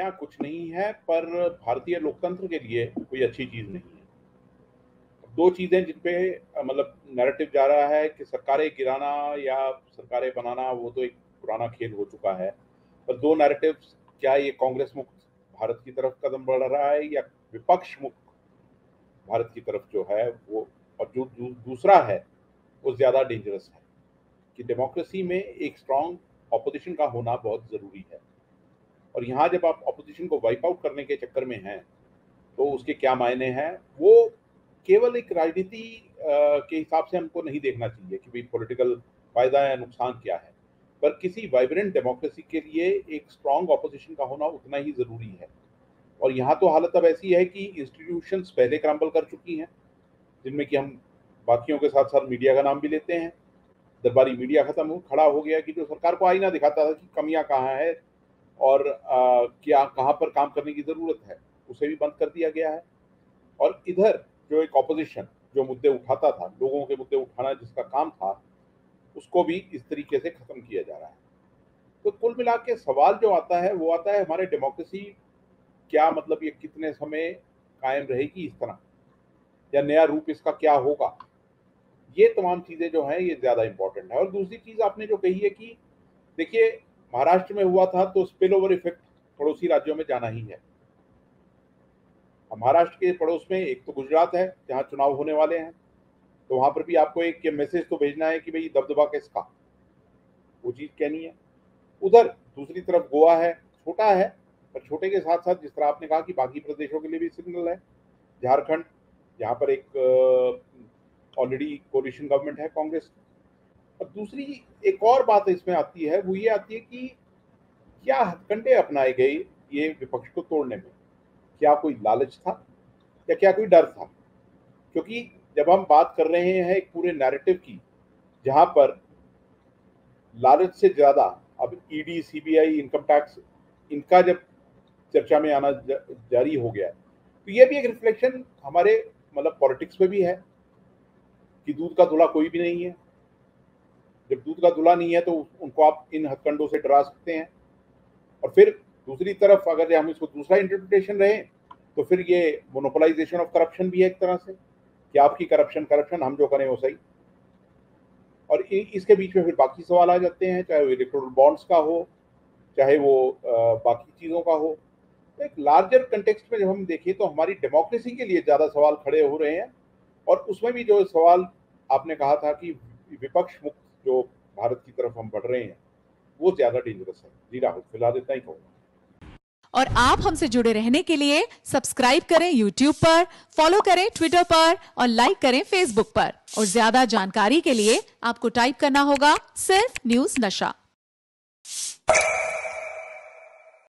नया कुछ नहीं है, पर भारतीय लोकतंत्र के लिए कोई अच्छी चीज नहीं है। दो चीजें जिन पे मतलब नैरेटिव जा रहा है कि सरकारें गिराना या सरकारें बनाना, वो तो एक पुराना खेल हो चुका है। पर दो नैरेटिव, क्या ये कांग्रेस मुक्त भारत की तरफ कदम बढ़ रहा है या विपक्ष मुक्त भारत की तरफ जो है वो, और जो दूसरा है वो ज्यादा डेंजरस है। कि डेमोक्रेसी में एक स्ट्रांग ऑपोजिशन का होना बहुत जरूरी है, और यहाँ जब आप ऑपोजिशन को वाइप आउट करने के चक्कर में हैं तो उसके क्या मायने हैं, वो केवल एक राजनीति के हिसाब से हमको नहीं देखना चाहिए कि भाई पॉलिटिकल फायदा या नुकसान क्या है। पर किसी वाइब्रेंट डेमोक्रेसी के लिए एक स्ट्रांग ऑपोजिशन का होना उतना ही जरूरी है। और यहाँ तो हालत अब ऐसी है कि इंस्टीट्यूशंस पहले क्रम्बल कर चुकी हैं, जिनमें कि हम बाकियों के साथ साथ मीडिया का नाम भी लेते हैं। दरबारी मीडिया खड़ा हो गया कि जो सरकार को आईना दिखाता था कि कमियां कहाँ है और क्या कहाँ पर काम करने की जरूरत है, उसे भी बंद कर दिया गया है। और इधर जो एक ऑपोजिशन जो मुद्दे उठाता था, लोगों के मुद्दे उठाना जिसका काम था, उसको भी इस तरीके से खत्म किया जा रहा है। तो कुल मिला के सवाल जो आता है वो आता है, हमारे डेमोक्रेसी क्या मतलब ये कितने समय कायम रहेगी इस तरह, या नया रूप इसका क्या होगा। ये तमाम चीजें जो हैं ये ज्यादा इंपॉर्टेंट है। और दूसरी चीज आपने जो कही है कि देखिए, महाराष्ट्र में हुआ था तो स्पिल ओवर इफेक्ट पड़ोसी राज्यों में जाना ही है। महाराष्ट्र के पड़ोस में एक तो गुजरात है जहां चुनाव होने वाले हैं, तो वहां पर भी आपको एक मैसेज तो भेजना है कि भाई दबदबा किसका, वो चीज कहनी है। उधर दूसरी तरफ गोवा है, छोटा है, पर छोटे के साथ साथ जिस तरह आपने कहा कि बाकी प्रदेशों के लिए भी सिग्नल है। झारखंड, जहाँ पर एक ऑलरेडी कोलिशन गवर्नमेंट है कांग्रेस की। और दूसरी एक और बात इसमें आती है, वो ये आती है कि क्या हथकंडे अपनाए गए ये विपक्ष को तोड़ने में। क्या कोई लालच था या क्या कोई डर था? क्योंकि जब हम बात कर रहे हैं एक पूरे नैरेटिव की, जहां पर लालच से ज्यादा अब ईडी, सीबीआई, इनकम टैक्स, इनका जब चर्चा में आना जारी हो गया, तो ये भी एक रिफ्लेक्शन हमारे मतलब पॉलिटिक्स में भी है कि दूध का धुला कोई भी नहीं है। जब दूध का धुला नहीं है तो उनको आप इन हथकंडों से डरा सकते हैं। और फिर दूसरी तरफ अगर हम इसको दूसरा इंटरप्रिटेशन रहे तो फिर ये मोनोपोलाइजेशन ऑफ करप्शन भी है एक तरह से, कि आपकी करप्शन, हम जो करें वो सही। और इसके बीच में फिर बाकी सवाल आ जाते हैं, चाहे वो इलेक्टोरल बॉन्ड्स का हो, चाहे वो बाकी चीज़ों का हो। तो एक लार्जर कंटेक्स्ट में जब हम देखें तो हमारी डेमोक्रेसी के लिए ज़्यादा सवाल खड़े हो रहे हैं। और उसमें भी जो सवाल आपने कहा था कि विपक्ष मुक्त जो भारत की तरफ हम बढ़ रहे हैं, वो ज़्यादा डेंजरस है। जी राहुल, फिलहाल इतना ही कहूँगा। और आप हमसे जुड़े रहने के लिए सब्सक्राइब करें YouTube पर, फॉलो करें Twitter पर और लाइक करें Facebook पर। और ज्यादा जानकारी के लिए आपको टाइप करना होगा सिर्फ न्यूज नशा।